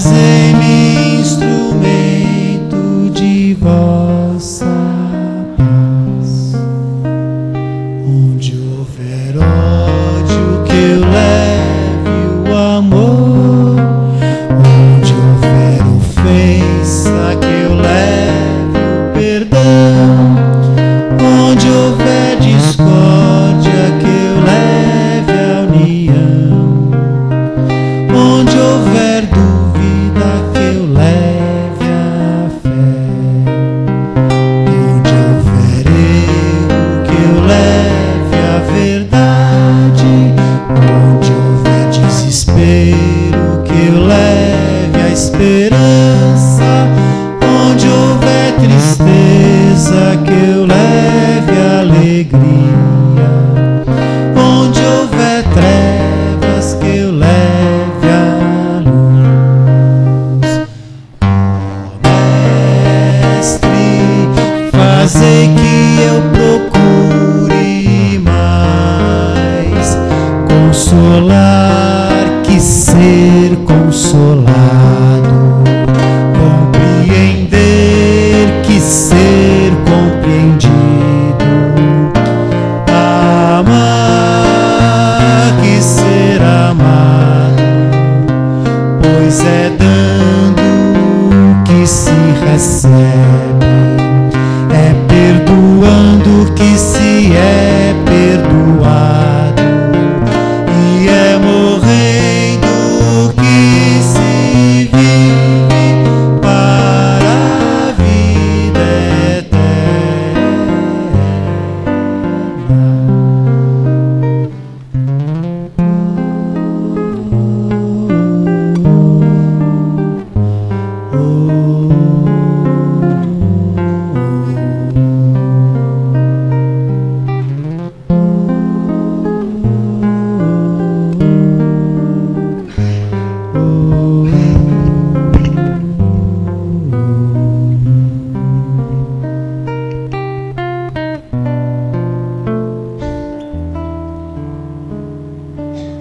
Fazei-me instrumento de vossa paz. Onde houver ódio, que eu leve o amor. Onde houver ofensa, que eu leve o perdão. Onde houver discórdia, que eu leve a união. Onde houver dúvida, que eu leve a fé. Onde houver erro, que eu leve a verdade. Onde houver desespero, que eu leve a esperança. Onde houver tristeza, que eu leve a alegria. Onde houver trevas, que eu leve a luz. Ó Mestre, fazei que eu procure mais consolar que ser consolado, compreender que ser compreendido, amar que ser amado, pois é dando que se recebe, é perdoando que se é perdoado, e é morrendo que se vive para a vida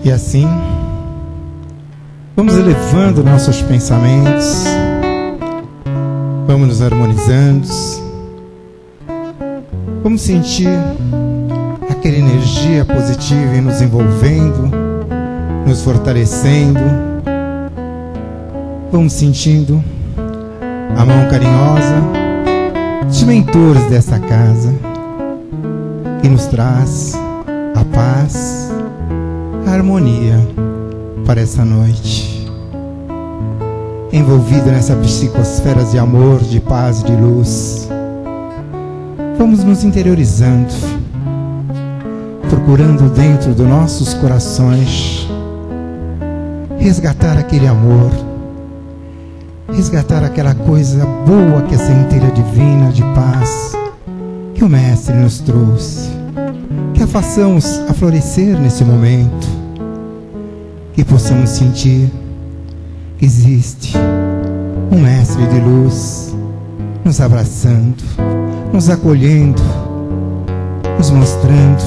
E assim, vamos elevando nossos pensamentos, vamos nos harmonizando, vamos sentir aquela energia positiva e nos envolvendo, nos fortalecendo. Vamos sentindo a mão carinhosa dos mentores dessa casa, que nos traz a paz, a harmonia para essa noite, envolvido nessa psicosfera de amor, de paz e de luz. Vamos nos interiorizando, procurando dentro dos nossos corações resgatar aquele amor, resgatar aquela coisa boa que é a centelha divina de paz que o Mestre nos trouxe, que a façamos a florescer nesse momento, que possamos sentir que existe um Mestre de luz nos abraçando, nos acolhendo, nos mostrando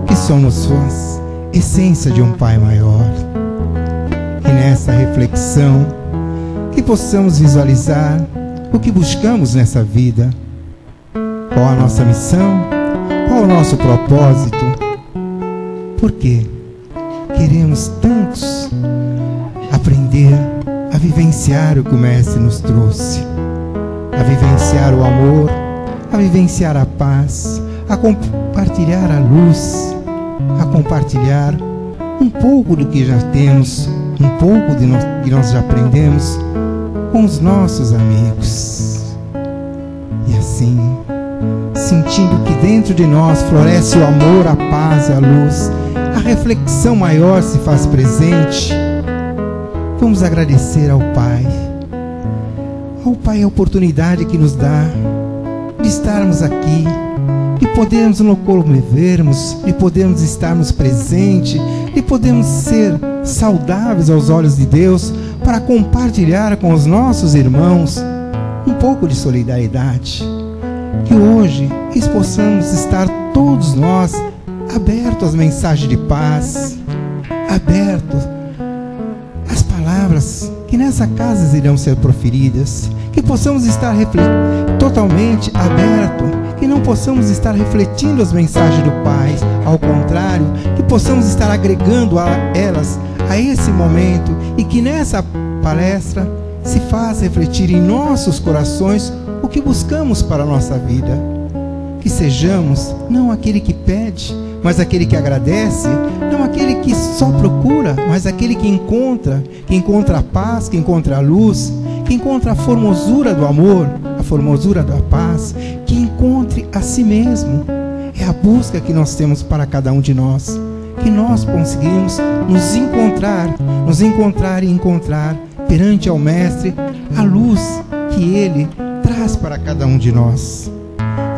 que somos suas essência de um Pai maior. E nessa reflexão que possamos visualizar o que buscamos nessa vida, qual a nossa missão, qual o nosso propósito, por quê queremos tantos aprender a vivenciar o que o Mestre nos trouxe, a vivenciar o amor, a vivenciar a paz, a compartilhar a luz, a compartilhar um pouco do que já temos, um pouco de que nós já aprendemos com os nossos amigos. E assim, sentindo que dentro de nós floresce o amor, a paz e a luz, a reflexão maior se faz presente. Vamos agradecer ao Pai a oportunidade que nos dá de estarmos aqui, de podermos nos locomovermos, de podermos estarmos presentes, de podermos ser saudáveis aos olhos de Deus, para compartilhar com os nossos irmãos um pouco de solidariedade. Que hoje possamos estar todos nós abertos às mensagens de paz, abertos às palavras que que nessa casas irão ser proferidas, que possamos estar totalmente abertos, que não possamos estar refletindo as mensagens do Pai, ao contrário, que possamos estar agregando a elas a esse momento, e que nessa palestra se faça refletir em nossos corações o que buscamos para a nossa vida. Que sejamos não aquele que pede, mas aquele que agradece, não aquele que só procura, mas aquele que encontra a paz, que encontra a luz, que encontra a formosura do amor, a formosura da paz, que encontre a si mesmo. É a busca que nós temos para cada um de nós, que nós conseguimos nos encontrar e encontrar perante ao Mestre a luz que Ele traz para cada um de nós.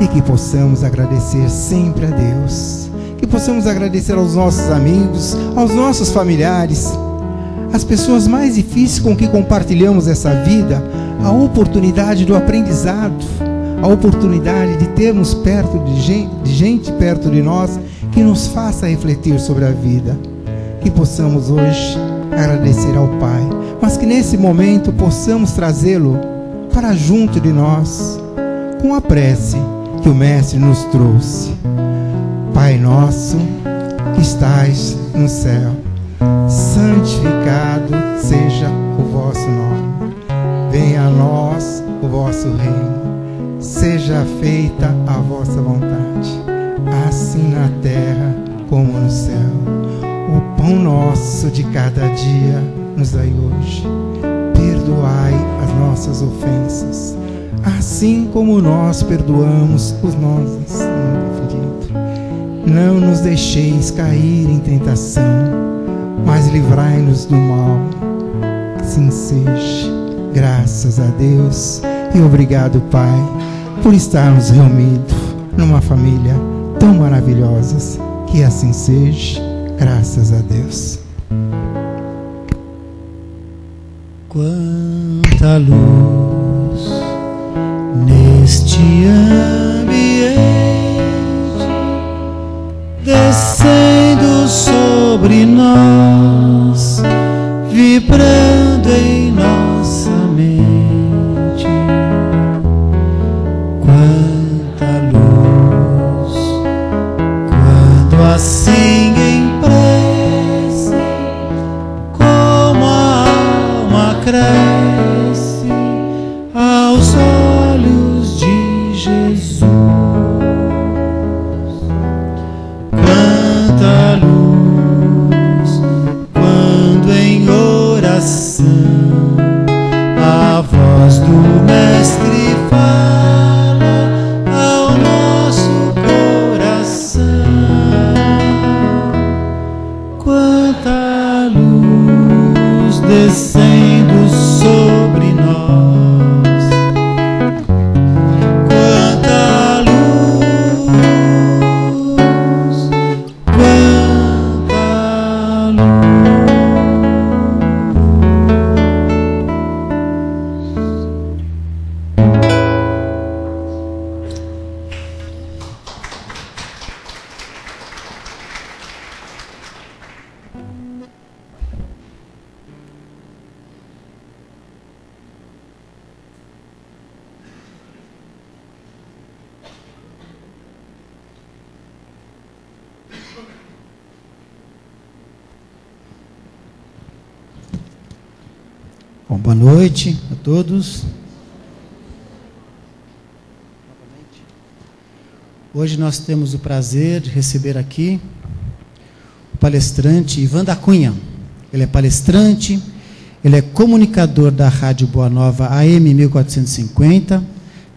E que possamos agradecer sempre a Deus, que possamos agradecer aos nossos amigos, aos nossos familiares, as pessoas mais difíceis com que compartilhamos essa vida, a oportunidade do aprendizado, a oportunidade de termos perto de gente perto de nós que nos faça refletir sobre a vida. Que possamos hoje agradecer ao Pai, mas que nesse momento possamos trazê-lo para junto de nós, com a prece que o Mestre nos trouxe. Pai nosso, que estais no céu, santificado seja o vosso nome. Venha a nós o vosso reino. Seja feita a vossa vontade, assim na terra como no céu. O pão nosso de cada dia nos dai hoje. Perdoai as nossas ofensas, assim como nós perdoamos os nossos ofendidos. Não nos deixeis cair em tentação, mas livrai-nos do mal. Assim seja. Graças a Deus e obrigado, Pai, por estarmos reunidos numa família tão maravilhosa. Que assim seja. Graças a Deus. Quanta luz neste ambiente, descendo sobre nós, vibrando em nossa mente. Quanta luz, quando assim em prece, como a alma cresce aos olhos de Jesus. Quanta luz, quando em oração a voz do Mestre fala ao nosso coração. Quanta luz descendo sobre nós. Quanta luz, quanta luz. Bom, boa noite a todos. Hoje nós temos o prazer de receber aqui o palestrante Ivan da Cunha. Ele é palestrante, ele é comunicador da Rádio Boa Nova AM 1450,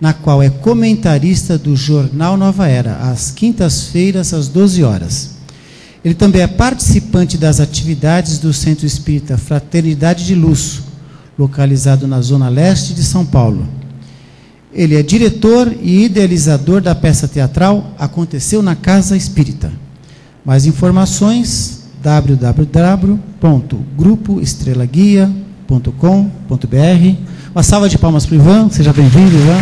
na qual é comentarista do Jornal Nova Era, às quintas-feiras, às 12 horas. Ele também é participante das atividades do Centro Espírita Fraternidade de Luz, localizado na Zona Leste de São Paulo. Ele é diretor e idealizador da peça teatral Aconteceu na Casa Espírita. Mais informações, www.grupoestrelaguia.com.br. Uma salva de palmas para o Ivan. Seja bem-vindo, Ivan.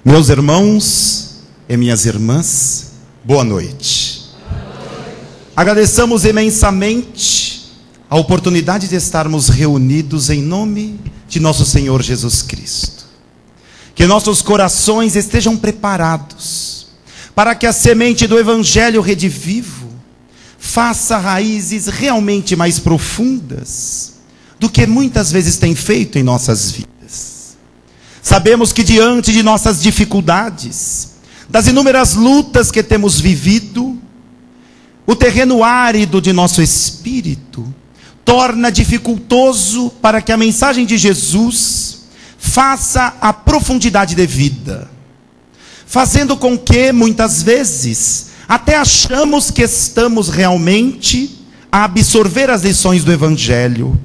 Meus irmãos e minhas irmãs, boa noite. Agradeçamos imensamente a oportunidade de estarmos reunidos em nome de nosso Senhor Jesus Cristo. Que nossos corações estejam preparados para que a semente do Evangelho redivivo faça raízes realmente mais profundas do que muitas vezes tem feito em nossas vidas. Sabemos que diante de nossas dificuldades, das inúmeras lutas que temos vivido, o terreno árido de nosso espírito torna dificultoso para que a mensagem de Jesus faça a profundidade devida, fazendo com que, muitas vezes, até achamos que estamos realmente a absorver as lições do Evangelho,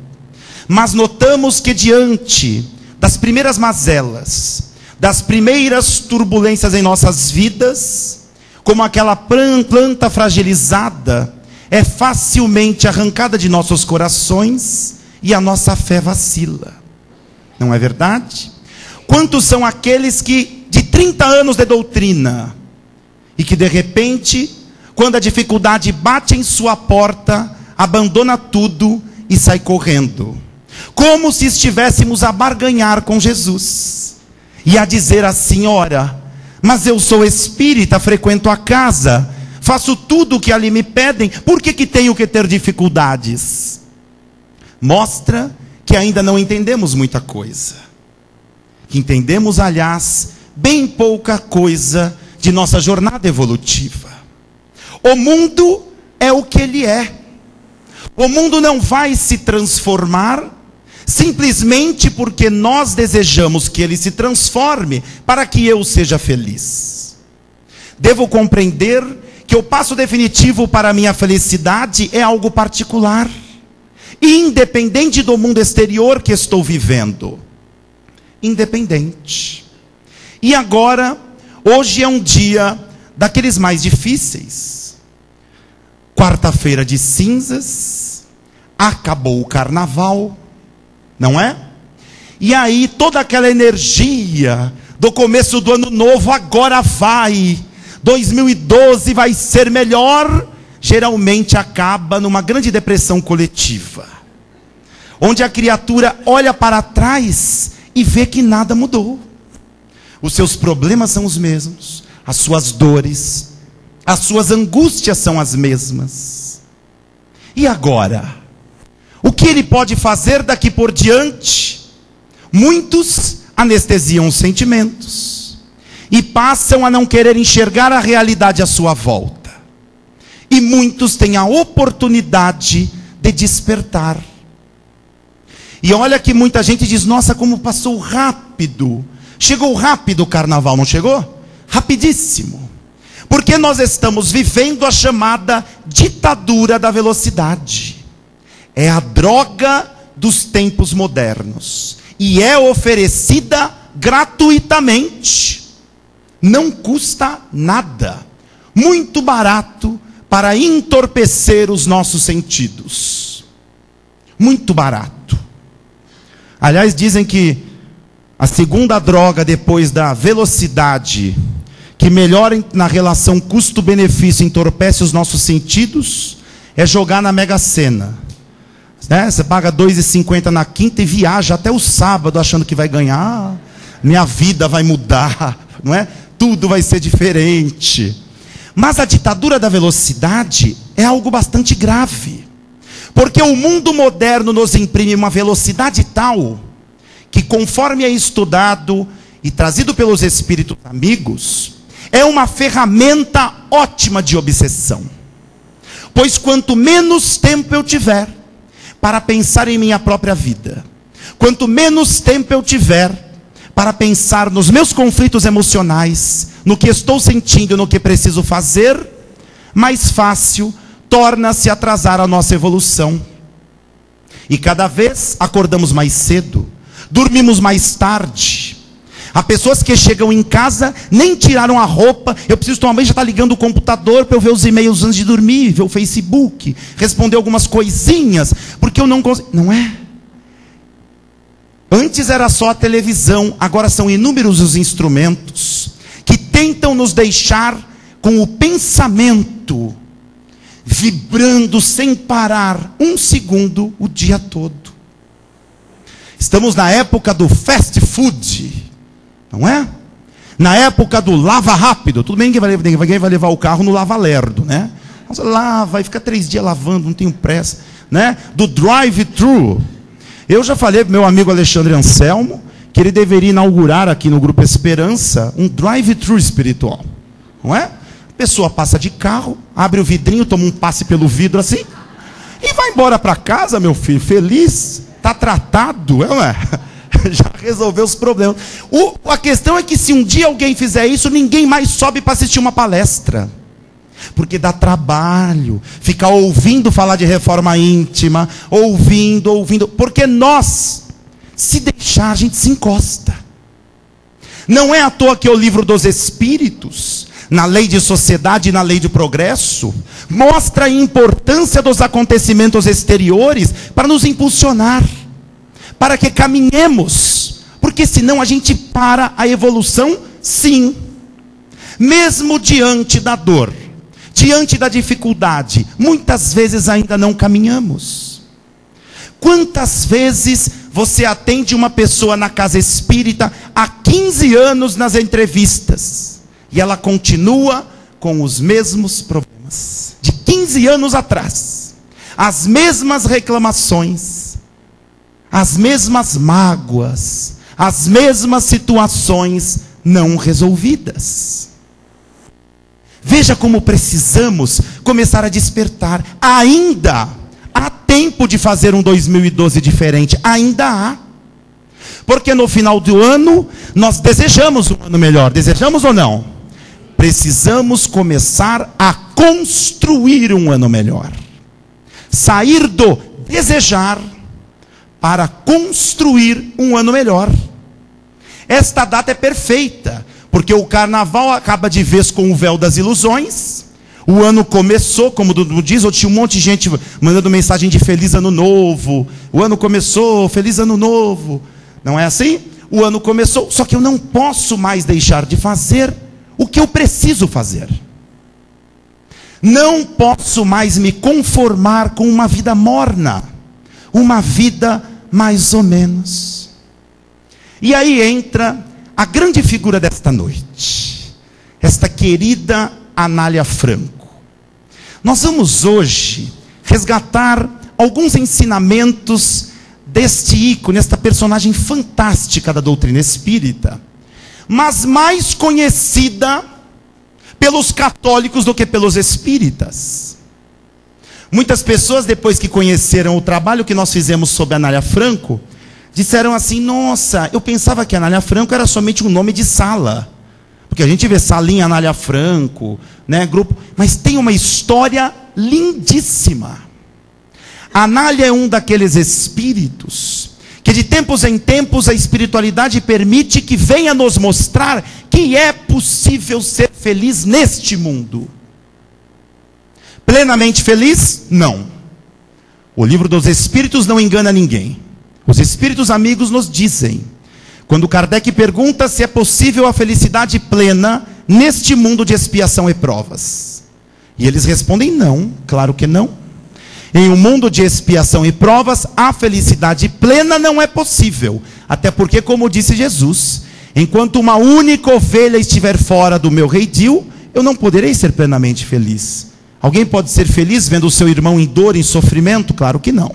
mas notamos que diante das primeiras mazelas, das primeiras turbulências em nossas vidas, como aquela planta fragilizada, é facilmente arrancada de nossos corações e a nossa fé vacila. Não é verdade? Quantos são aqueles que, de 30 anos de doutrina, e que de repente, quando a dificuldade bate em sua porta, abandona tudo e sai correndo, como se estivéssemos a barganhar com Jesus, e a dizer assim: ora, mas eu sou espírita, frequento a casa, faço tudo o que ali me pedem, por que tenho que ter dificuldades? Mostra que ainda não entendemos muita coisa, que entendemos, aliás, bem pouca coisa de nossa jornada evolutiva. O mundo é o que ele é. O mundo não vai se transformar simplesmente porque nós desejamos que ele se transforme para que eu seja feliz. Devo compreender que o passo definitivo para a minha felicidade é algo particular, independente do mundo exterior que estou vivendo. Independente. E agora, hoje é um dia daqueles mais difíceis. Quarta-feira de cinzas, acabou o carnaval, não é? E aí toda aquela energia do começo do ano novo, agora vai, 2012 vai ser melhor, geralmente acaba numa grande depressão coletiva, onde a criatura olha para trás e vê que nada mudou. Os seus problemas são os mesmos, as suas dores, as suas angústias são as mesmas. E agora? O que ele pode fazer daqui por diante? Muitos anestesiam os sentimentos e passam a não querer enxergar a realidade à sua volta. E muitos têm a oportunidade de despertar. E olha que muita gente diz: nossa, como passou rápido. Chegou rápido o carnaval, não chegou? Rapidíssimo. Porque nós estamos vivendo a chamada ditadura da velocidade. É a droga dos tempos modernos. E é oferecida gratuitamente. Não custa nada. Muito barato para entorpecer os nossos sentidos. Muito barato. Aliás, dizem que a segunda droga depois da velocidade, que melhora na relação custo-benefício, entorpece os nossos sentidos, é jogar na Mega Sena. Né? Você paga 2,50 na quinta e viaja até o sábado achando que vai ganhar. Minha vida vai mudar, não é? Tudo vai ser diferente. Mas a ditadura da velocidade é algo bastante grave. Porque o mundo moderno nos imprime uma velocidade tal que, conforme é estudado e trazido pelos espíritos amigos, é uma ferramenta ótima de obsessão. Pois quanto menos tempo eu tiver para pensar em minha própria vida, quanto menos tempo eu tiver para pensar nos meus conflitos emocionais, no que estou sentindo, no que preciso fazer, mais fácil torna-se atrasar a nossa evolução. E cada vez acordamos mais cedo, dormimos mais tarde. Há pessoas que chegam em casa, nem tiraram a roupa, eu preciso tomar banho, já está ligando o computador para eu ver os e-mails antes de dormir, ver o Facebook, responder algumas coisinhas, porque eu não consigo. Não é? Antes era só a televisão, agora são inúmeros os instrumentos que tentam nos deixar com o pensamento vibrando sem parar um segundo o dia todo. Estamos na época do fast food, não é? Na época do lava rápido. Tudo bem que ninguém vai levar o carro no lava lerdo, né? Você lava e fica 3 dias lavando, não tenho pressa, né? Do drive-thru. Eu já falei para meu amigo Alexandre Anselmo que ele deveria inaugurar aqui no Grupo Esperança um drive-thru espiritual, não é? A pessoa passa de carro, abre o vidrinho, toma um passe pelo vidro assim e vai embora para casa, meu filho, feliz, está tratado, não é? Já resolveu os problemas. A questão é que se um dia alguém fizer isso, ninguém mais sobe para assistir uma palestra. Porque dá trabalho ficar ouvindo falar de reforma íntima, ouvindo, porque nós, se deixar, a gente se encosta. Não é à toa que o livro dos Espíritos, na lei de sociedade e na lei de progresso, mostra a importância dos acontecimentos exteriores para nos impulsionar, para que caminhemos, porque senão a gente para a evolução, sim. Mesmo diante da dor, diante da dificuldade, muitas vezes ainda não caminhamos. Quantas vezes você atende uma pessoa na casa espírita há 15 anos nas entrevistas, e ela continua com os mesmos problemas de 15 anos atrás, as mesmas reclamações, as mesmas mágoas, as mesmas situações não resolvidas. Veja como precisamos começar a despertar. Ainda há tempo de fazer um 2012 diferente. Ainda há. Porque no final do ano, nós desejamos um ano melhor. Desejamos ou não? Precisamos começar a construir um ano melhor. Sair do desejar para construir um ano melhor. Esta data é perfeita, porque o carnaval acaba de vez com o véu das ilusões. O ano começou, como o Dudu diz, ou tinha um monte de gente mandando mensagem de Feliz Ano Novo. O ano começou, Feliz Ano Novo. Não é assim? O ano começou, só que eu não posso mais deixar de fazer o que eu preciso fazer. Não posso mais me conformar com uma vida morna, uma vida mais ou menos. E aí entra a grande figura desta noite, esta querida Anália Franco. Nós vamos hoje resgatar alguns ensinamentos deste ícone, esta personagem fantástica da doutrina espírita, mas mais conhecida pelos católicos do que pelos espíritas. Muitas pessoas, depois que conheceram o trabalho que nós fizemos sobre a Anália Franco, disseram assim: nossa, eu pensava que a Anália Franco era somente um nome de sala. Porque a gente vê salinha Anália Franco, né, grupo, mas tem uma história lindíssima. A Anália é um daqueles espíritos que de tempos em tempos a espiritualidade permite que venha nos mostrar que é possível ser feliz neste mundo. Plenamente feliz? Não. O livro dos Espíritos não engana ninguém. Os Espíritos amigos nos dizem, quando Kardec pergunta se é possível a felicidade plena neste mundo de expiação e provas. E eles respondem não, claro que não. Em um mundo de expiação e provas, a felicidade plena não é possível. Até porque, como disse Jesus, enquanto uma única ovelha estiver fora do meu redil, eu não poderei ser plenamente feliz. Alguém pode ser feliz vendo o seu irmão em dor, em sofrimento? Claro que não.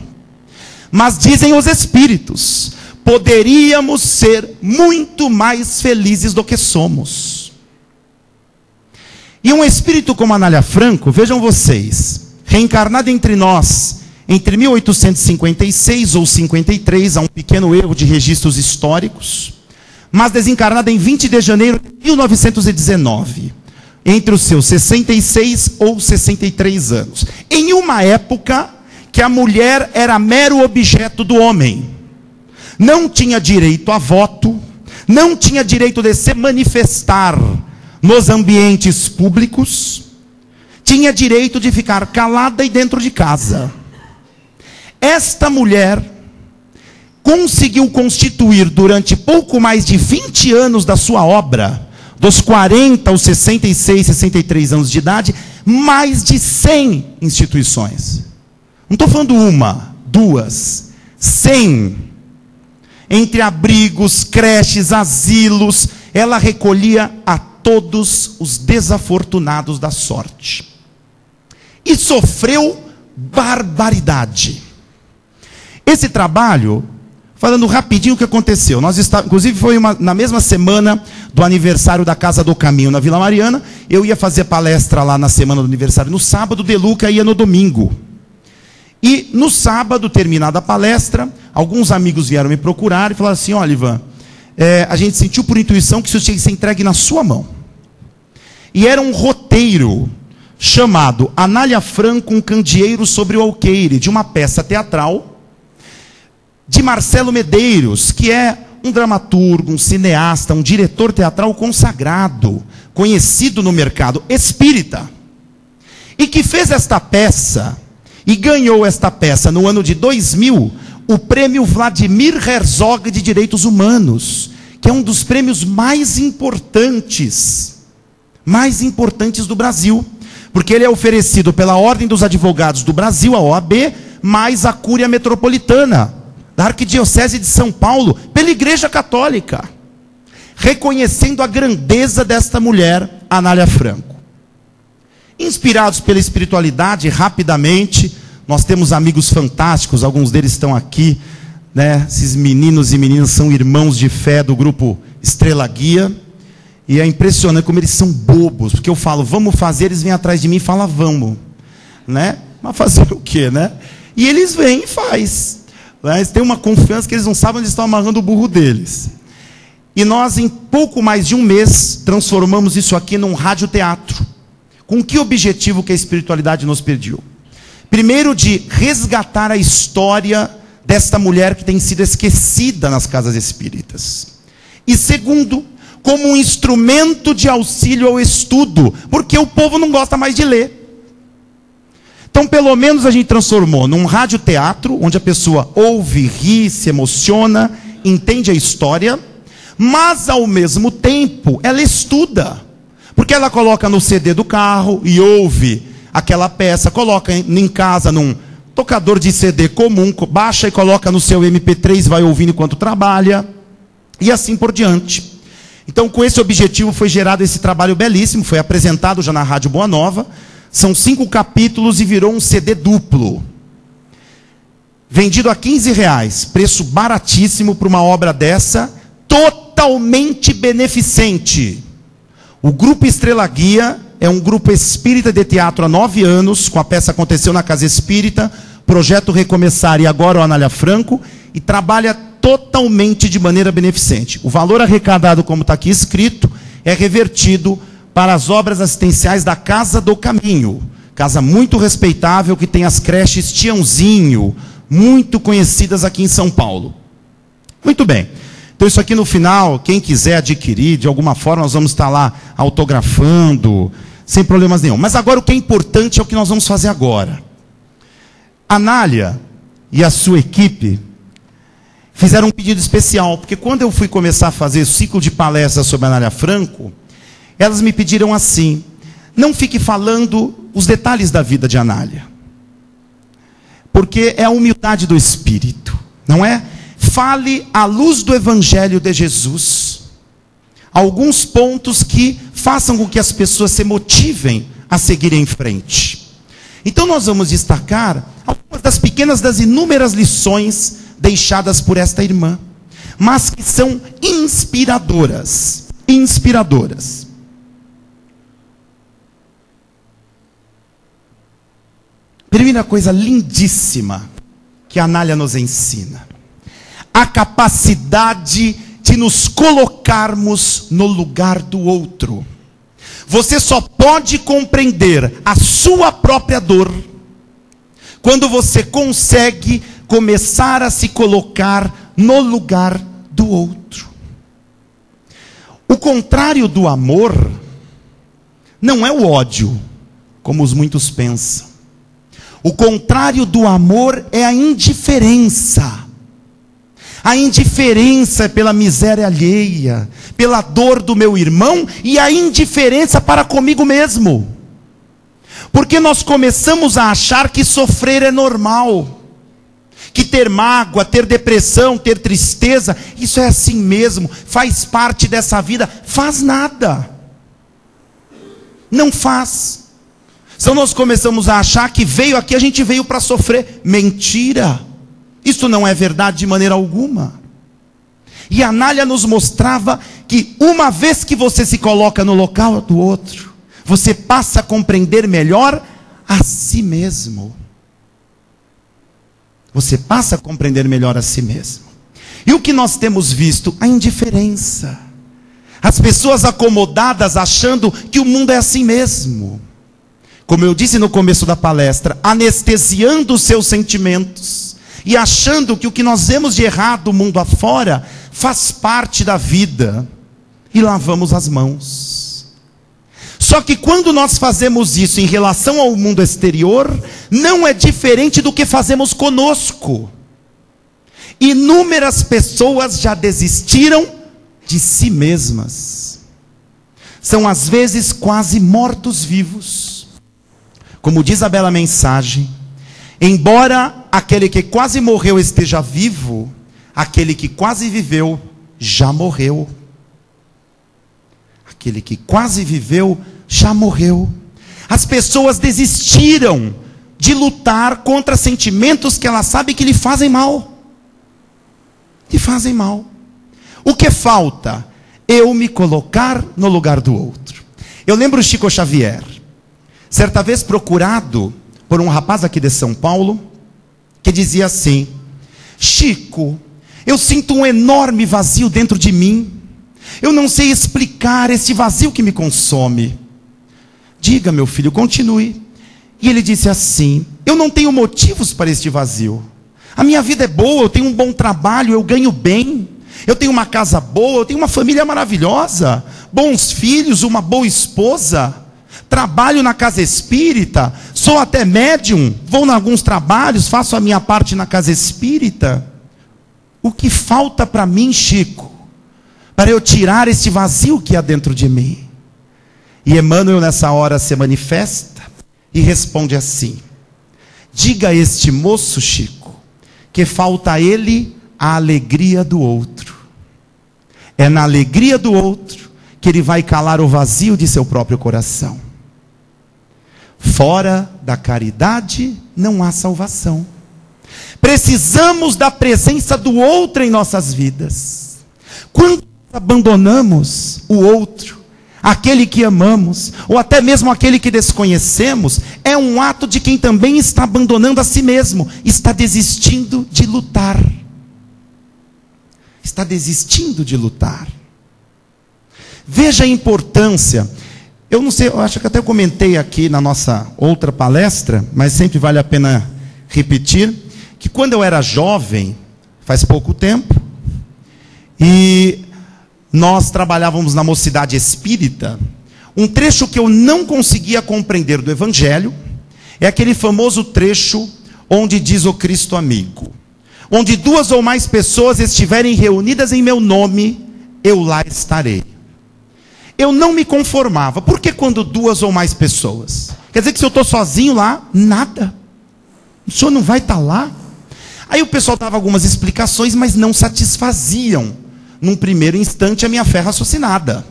Mas dizem os Espíritos, poderíamos ser muito mais felizes do que somos. E um espírito como Anália Franco, vejam vocês, reencarnada entre nós, entre 1856 ou 53, há um pequeno erro de registros históricos, mas desencarnada em 20 de janeiro de 1919, entre os seus 66 ou 63 anos, em uma época que a mulher era mero objeto do homem, não tinha direito a voto, não tinha direito de se manifestar nos ambientes públicos, tinha direito de ficar calada e dentro de casa. Esta mulher conseguiu constituir durante pouco mais de 20 anos da sua obra, dos 40 aos 66, 63 anos de idade, mais de 100 instituições. Não estou falando uma, duas, 100. Entre abrigos, creches, asilos, ela recolhia a todos os desafortunados da sorte. E sofreu barbaridade. Esse trabalho, falando rapidinho o que aconteceu, inclusive foi na mesma semana do aniversário da Casa do Caminho na Vila Mariana. Eu ia fazer palestra lá na semana do aniversário no sábado, De Luca ia no domingo. E no sábado, terminada a palestra, alguns amigos vieram me procurar e falaram assim: olha, Ivan, a gente sentiu por intuição que isso tinha que ser entregue na sua mão. E era um roteiro chamado Anália Franco, um candeeiro sobre o alqueire, de uma peça teatral de Marcelo Medeiros, que é um dramaturgo, um cineasta, um diretor teatral consagrado, conhecido no mercado espírita, e que fez esta peça e ganhou esta peça no ano de 2000 o prêmio Vladimir Herzog de Direitos Humanos, que é um dos prêmios mais importantes do Brasil, porque ele é oferecido pela Ordem dos Advogados do Brasil, a OAB, mais a Cúria Metropolitana da Arquidiocese de São Paulo, pela Igreja Católica, reconhecendo a grandeza desta mulher, Anália Franco. Inspirados pela espiritualidade, rapidamente, nós temos amigos fantásticos, alguns deles estão aqui, né? Esses meninos e meninas são irmãos de fé do grupo Estrela Guia, e é impressionante como eles são bobos, porque eu falo, vamos fazer, eles vêm atrás de mim e falam, vamos, né? Mas fazer o quê, né? E eles vêm e faz. Eles têm uma confiança que eles não sabem onde estão amarrando o burro deles. E nós, em pouco mais de um mês, transformamos isso aqui num radioteatro. Com que objetivo que a espiritualidade nos pediu? Primeiro, de resgatar a história desta mulher que tem sido esquecida nas casas espíritas. E segundo, como um instrumento de auxílio ao estudo, porque o povo não gosta mais de ler. Então, pelo menos a gente transformou num radioteatro, onde a pessoa ouve, ri, se emociona, entende a história, mas ao mesmo tempo ela estuda, porque ela coloca no CD do carro e ouve aquela peça, coloca em casa num tocador de CD comum, baixa e coloca no seu MP3, vai ouvindo enquanto trabalha, e assim por diante. Então, com esse objetivo foi gerado esse trabalho belíssimo, foi apresentado já na Rádio Boa Nova. São 5 capítulos e virou um CD duplo. Vendido a R$15, preço baratíssimo para uma obra dessa, totalmente beneficente. O Grupo Estrela Guia é um grupo espírita de teatro há 9 anos, com a peça Aconteceu na Casa Espírita, Projeto Recomeçar e agora o Anália Franco, e trabalha totalmente de maneira beneficente. O valor arrecadado, como está aqui escrito, é revertido para as obras assistenciais da Casa do Caminho, casa muito respeitável, que tem as creches Tiãozinho, muito conhecidas aqui em São Paulo. Muito bem, então isso aqui no final, quem quiser adquirir, de alguma forma nós vamos estar lá autografando, sem problemas nenhum. Mas agora o que é importante é o que nós vamos fazer agora. Anália e a sua equipe fizeram um pedido especial, porque quando eu fui começar a fazer o ciclo de palestras sobre a Anália Franco, elas me pediram assim: não fique falando os detalhes da vida de Anália, porque é a humildade do espírito, não é? Fale à luz do Evangelho de Jesus alguns pontos que façam com que as pessoas se motivem a seguir em frente. Então nós vamos destacar algumas das inúmeras lições deixadas por esta irmã, mas que são inspiradoras. Inspiradoras. Primeira coisa lindíssima que a Anália nos ensina: a capacidade de nos colocarmos no lugar do outro. Você só pode compreender a sua própria dor quando você consegue começar a se colocar no lugar do outro. O contrário do amor não é o ódio, como os muitos pensam. O contrário do amor é a indiferença. A indiferença é pela miséria alheia, pela dor do meu irmão e a indiferença para comigo mesmo. Porque nós começamos a achar que sofrer é normal, que ter mágoa, ter depressão, ter tristeza, isso é assim mesmo, faz parte dessa vida. Faz nada. Não faz. Então nós começamos a achar que veio aqui, a gente veio para sofrer. Mentira. Isso não é verdade de maneira alguma. E a Nália nos mostrava que uma vez que você se coloca no local do outro, você passa a compreender melhor a si mesmo. Você passa a compreender melhor a si mesmo. E o que nós temos visto? A indiferença. As pessoas acomodadas achando que o mundo é assim mesmo. Como eu disse no começo da palestra, anestesiando os seus sentimentos e achando que o que nós vemos de errado do mundo afora faz parte da vida. E lavamos as mãos. Só que quando nós fazemos isso em relação ao mundo exterior, não é diferente do que fazemos conosco. Inúmeras pessoas já desistiram de si mesmas. São às vezes quase mortos-vivos. Como diz a bela mensagem, embora aquele que quase morreu esteja vivo, aquele que quase viveu já morreu. Aquele que quase viveu já morreu. As pessoas desistiram de lutar contra sentimentos que elas sabem que lhe fazem mal. Lhe fazem mal. O que falta? Eu me colocar no lugar do outro. Eu lembro Chico Xavier, certa vez procurado por um rapaz aqui de São Paulo, que dizia assim: Chico, eu sinto um enorme vazio dentro de mim. Eu não sei explicar esse vazio que me consome. Diga, meu filho, continue. E ele disse assim: eu não tenho motivos para este vazio. A minha vida é boa, eu tenho um bom trabalho, eu ganho bem. Eu tenho uma casa boa, eu tenho uma família maravilhosa, bons filhos, uma boa esposa. Trabalho na casa espírita, sou até médium, vou em alguns trabalhos, faço a minha parte na casa espírita. O que falta para mim, Chico, para eu tirar esse vazio que há dentro de mim? E Emmanuel nessa hora se manifesta e responde assim: diga a este moço, Chico, que falta a ele a alegria do outro. É na alegria do outro que ele vai calar o vazio de seu próprio coração. Fora da caridade não há salvação. Precisamos da presença do outro em nossas vidas. Quando abandonamos o outro, aquele que amamos, ou até mesmo aquele que desconhecemos, é um ato de quem também está abandonando a si mesmo, está desistindo de lutar. Está desistindo de lutar. Veja a importância. Eu não sei, eu acho que até comentei aqui na nossa outra palestra, mas sempre vale a pena repetir, que quando eu era jovem, faz pouco tempo, e nós trabalhávamos na Mocidade Espírita, um trecho que eu não conseguia compreender do Evangelho, é aquele famoso trecho onde diz o Cristo amigo: onde 2 ou mais pessoas estiverem reunidas em meu nome, eu lá estarei. Eu não me conformava. Por que quando 2 ou mais pessoas? Quer dizer que se eu estou sozinho lá, nada. O senhor não vai estar lá? Aí o pessoal dava algumas explicações, mas não satisfaziam, num primeiro instante, a minha fé raciocinada.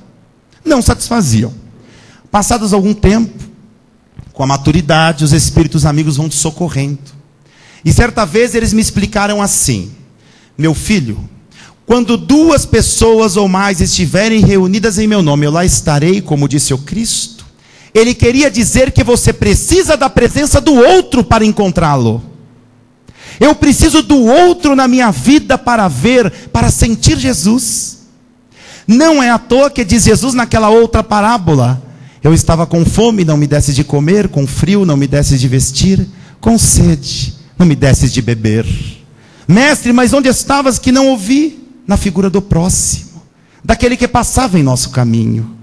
Não satisfaziam. Passados algum tempo, com a maturidade, os espíritos amigos vão te socorrendo. E certa vez eles me explicaram assim: meu filho, quando 2 pessoas ou mais estiverem reunidas em meu nome, eu lá estarei, como disse o Cristo. Ele queria dizer que você precisa da presença do outro para encontrá-lo. Eu preciso do outro na minha vida para ver, para sentir Jesus. Não é à toa que diz Jesus naquela outra parábola: eu estava com fome, não me desses de comer, com frio, não me desses de vestir, com sede, não me desses de beber. Mestre, mas onde estavas que não ouvi? Na figura do próximo, daquele que passava em nosso caminho.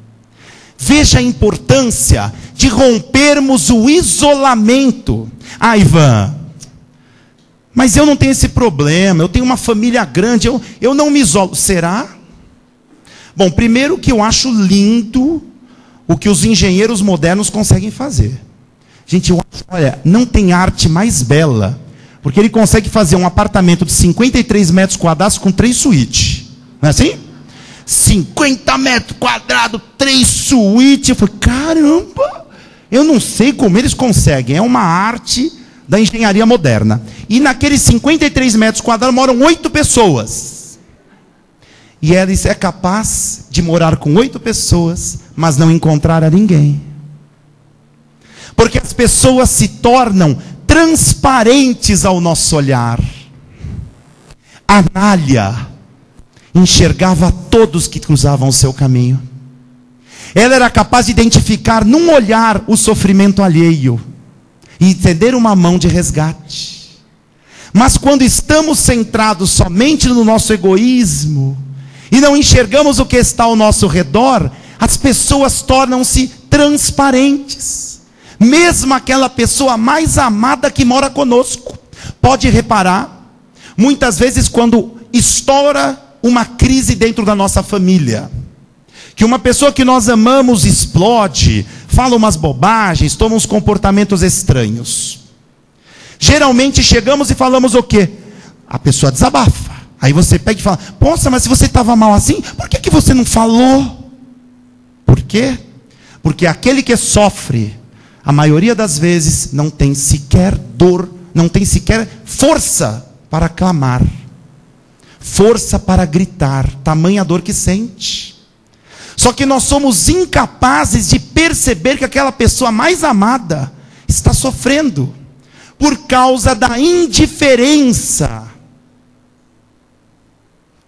Veja a importância de rompermos o isolamento. Ah, Ivan, Mas eu não tenho esse problema, eu tenho uma família grande, eu não me isolo. Será? Bom, primeiro que eu acho lindo o que os engenheiros modernos conseguem fazer. Gente, eu acho, olha, não tem arte mais bela, porque ele consegue fazer um apartamento de 53 metros quadrados com 3 suítes. Não é assim? 50 metros quadrados, 3 suítes. Eu falei, caramba, eu não sei como eles conseguem. É uma arte da engenharia moderna. E naqueles 53 metros quadrados moram 8 pessoas. E ela é capaz de morar com 8 pessoas, mas não encontrar a ninguém. Porque as pessoas se tornam transparentes ao nosso olhar. Anália enxergava todos que cruzavam o seu caminho. Ela era capaz de identificar num olhar o sofrimento alheio e estender uma mão de resgate. Mas quando estamos centrados somente no nosso egoísmo e não enxergamos o que está ao nosso redor, as pessoas tornam-se transparentes. Mesmo aquela pessoa mais amada que mora conosco. Pode reparar, muitas vezes quando estoura uma crise dentro da nossa família, que uma pessoa que nós amamos explode, fala umas bobagens, toma uns comportamentos estranhos. Geralmente chegamos e falamos o quê? A pessoa desabafa. Aí você pega e fala, poxa, mas se você estava mal assim, por que você não falou? Por quê? Porque aquele que sofre, a maioria das vezes, não tem sequer dor, não tem sequer força para clamar. Força para gritar, tamanha dor que sente. Só que nós somos incapazes de perceber que aquela pessoa mais amada está sofrendo por causa da indiferença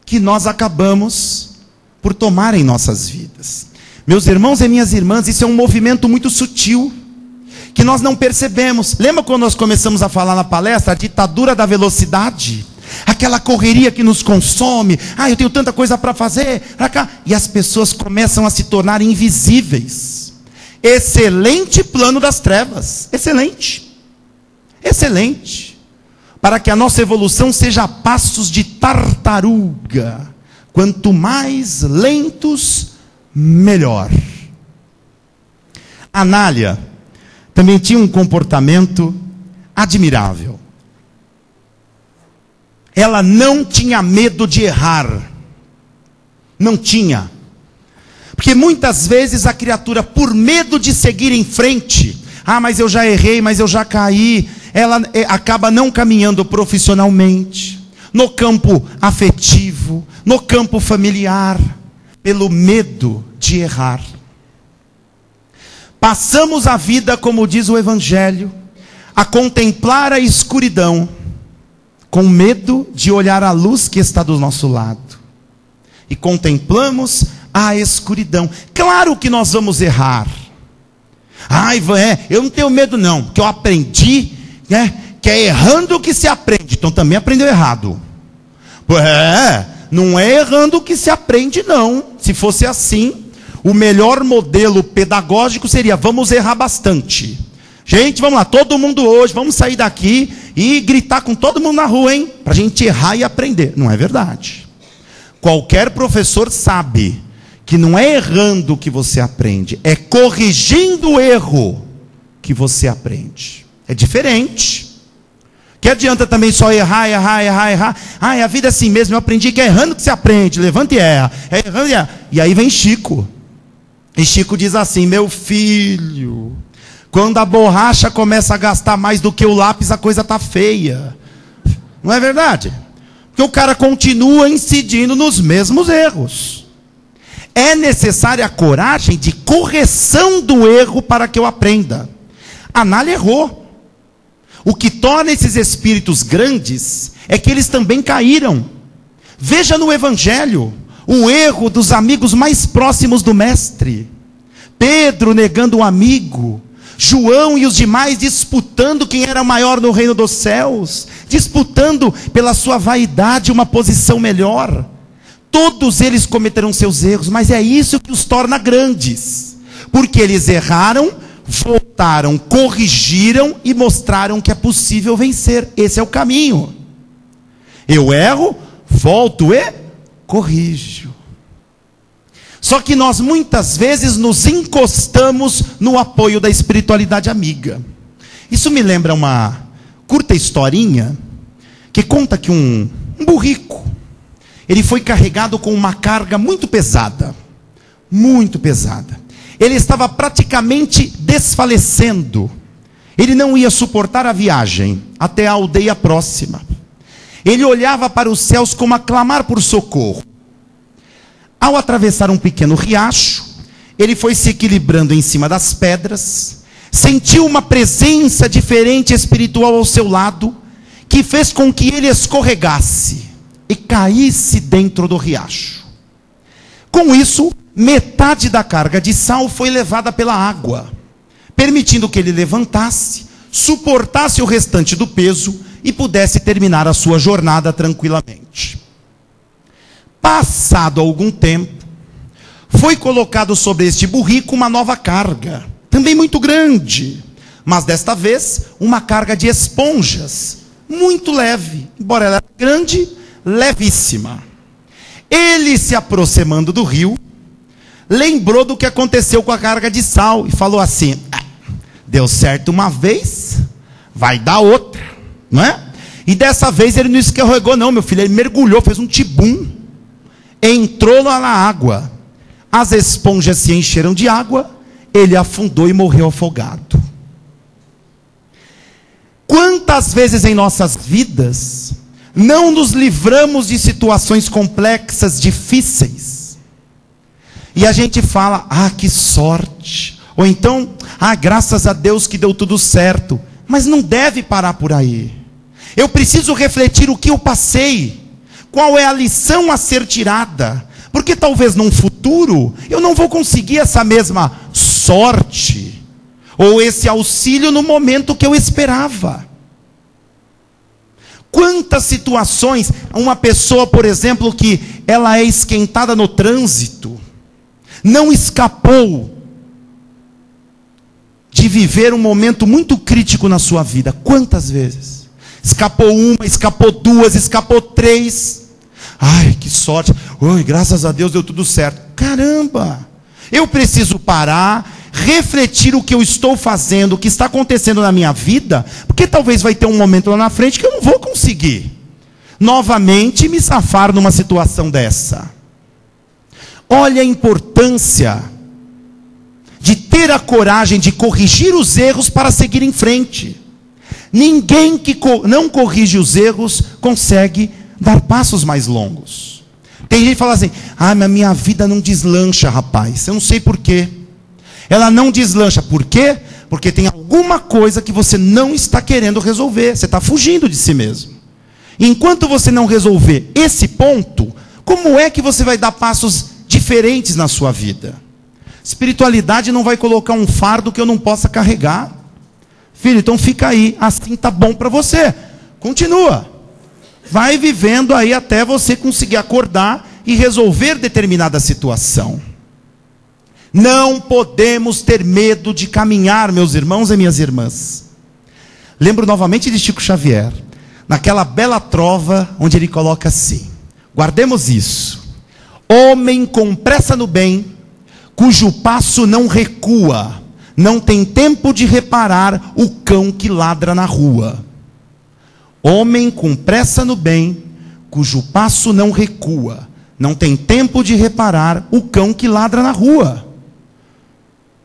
que nós acabamos por tomar em nossas vidas. Meus irmãos e minhas irmãs, isso é um movimento muito sutil, que nós não percebemos. Lembra quando nós começamos a falar na palestra, a ditadura da velocidade? Aquela correria que nos consome. Eu tenho tanta coisa para fazer, para cá. E as pessoas começam a se tornar invisíveis. Excelente plano das trevas. Excelente. Excelente. Para que a nossa evolução seja a passos de tartaruga. Quanto mais lentos, melhor. Anália também tinha um comportamento admirável. Ela não tinha medo de errar. Não tinha. Porque muitas vezes a criatura, por medo de seguir em frente, mas eu já errei, mas eu já caí, ela acaba não caminhando profissionalmente, no campo afetivo, no campo familiar, pelo medo de errar. Passamos a vida, como diz o Evangelho, a contemplar a escuridão, com medo de olhar a luz que está do nosso lado. E contemplamos a escuridão. Claro que nós vamos errar. Eu não tenho medo não, porque eu aprendi, que é errando que se aprende. Então também aprendeu errado. Não é errando que se aprende não. Se fosse assim, o melhor modelo pedagógico seria, vamos errar bastante. Gente, vamos lá, todo mundo hoje, vamos sair daqui e gritar com todo mundo na rua, hein? Para a gente errar e aprender. Não é verdade. Qualquer professor sabe que não é errando que você aprende, é corrigindo o erro que você aprende. É diferente. Que adianta também só errar. A vida é assim mesmo, eu aprendi que é errando que se aprende, levanta e erra. É errando e erra. E aí vem Chico. E Chico diz assim, meu filho, quando a borracha começa a gastar mais do que o lápis, a coisa está feia. Não é verdade? Porque o cara continua incidindo nos mesmos erros. É necessária a coragem de correção do erro para que eu aprenda. Anália errou. O que torna esses espíritos grandes é que eles também caíram. Veja no Evangelho o erro dos amigos mais próximos do Mestre. Pedro negando um amigo. João e os demais disputando quem era maior no reino dos céus, disputando pela sua vaidade uma posição melhor. Todos eles cometeram seus erros, mas é isso que os torna grandes, porque eles erraram, voltaram, corrigiram e mostraram que é possível vencer. Esse é o caminho. Eu erro, volto e corrijo. Só que nós muitas vezes nos encostamos no apoio da espiritualidade amiga. Isso me lembra uma curta historinha que conta que um burrico, ele foi carregado com uma carga muito pesada. Muito pesada. Ele estava praticamente desfalecendo. Ele não ia suportar a viagem até a aldeia próxima. Ele olhava para os céus como a clamar por socorro. Ao atravessar um pequeno riacho, ele foi se equilibrando em cima das pedras, sentiu uma presença diferente espiritual ao seu lado, que fez com que ele escorregasse e caísse dentro do riacho. Com isso, metade da carga de sal foi levada pela água, permitindo que ele levantasse, suportasse o restante do peso e pudesse terminar a sua jornada tranquilamente. Passado algum tempo, foi colocado sobre este burrico uma nova carga, também muito grande, mas desta vez uma carga de esponjas, muito leve, embora ela era grande, levíssima. Ele, se aproximando do rio, lembrou do que aconteceu com a carga de sal e falou assim: deu certo uma vez, vai dar outra, não é? E dessa vez ele não escorregou não, meu filho, ele mergulhou, fez um tibum, entrou lá na água, as esponjas se encheram de água, ele afundou e morreu afogado. Quantas vezes em nossas vidas não nos livramos de situações complexas, difíceis, e a gente fala: que sorte, ou então, graças a Deus que deu tudo certo, mas não deve parar por aí. Eu preciso refletir o que eu passei, qual é a lição a ser tirada, porque talvez num futuro eu não vou conseguir essa mesma sorte, ou esse auxílio no momento que eu esperava. Quantas situações, uma pessoa, por exemplo, que ela é esquentada no trânsito, não escapou de viver um momento muito crítico na sua vida. Quantas vezes? Escapou uma, escapou duas, escapou três. Ai, que sorte. Oi, graças a Deus deu tudo certo. Caramba! Eu preciso parar, refletir o que eu estou fazendo, o que está acontecendo na minha vida, porque talvez vai ter um momento lá na frente que eu não vou conseguir novamente me safar numa situação dessa. Olha a importância de ter a coragem de corrigir os erros para seguir em frente. Ninguém que não corrige os erros consegue dar passos mais longos. Tem gente que fala assim: mas minha vida não deslancha, rapaz. Eu não sei por quê. Ela não deslancha. Por quê? Porque tem alguma coisa que você não está querendo resolver. Você está fugindo de si mesmo. Enquanto você não resolver esse ponto, como é que você vai dar passos diferentes na sua vida? Espiritualidade não vai colocar um fardo que eu não possa carregar. Filho, então fica aí, assim tá bom para você. Continua. Vai vivendo aí até você conseguir acordar e resolver determinada situação. Não podemos ter medo de caminhar, meus irmãos e minhas irmãs. Lembro novamente de Chico Xavier, naquela bela trova onde ele coloca assim: guardemos isso. Homem com pressa no bem, cujo passo não recua, não tem tempo de reparar o cão que ladra na rua. Homem com pressa no bem, cujo passo não recua, não tem tempo de reparar o cão que ladra na rua.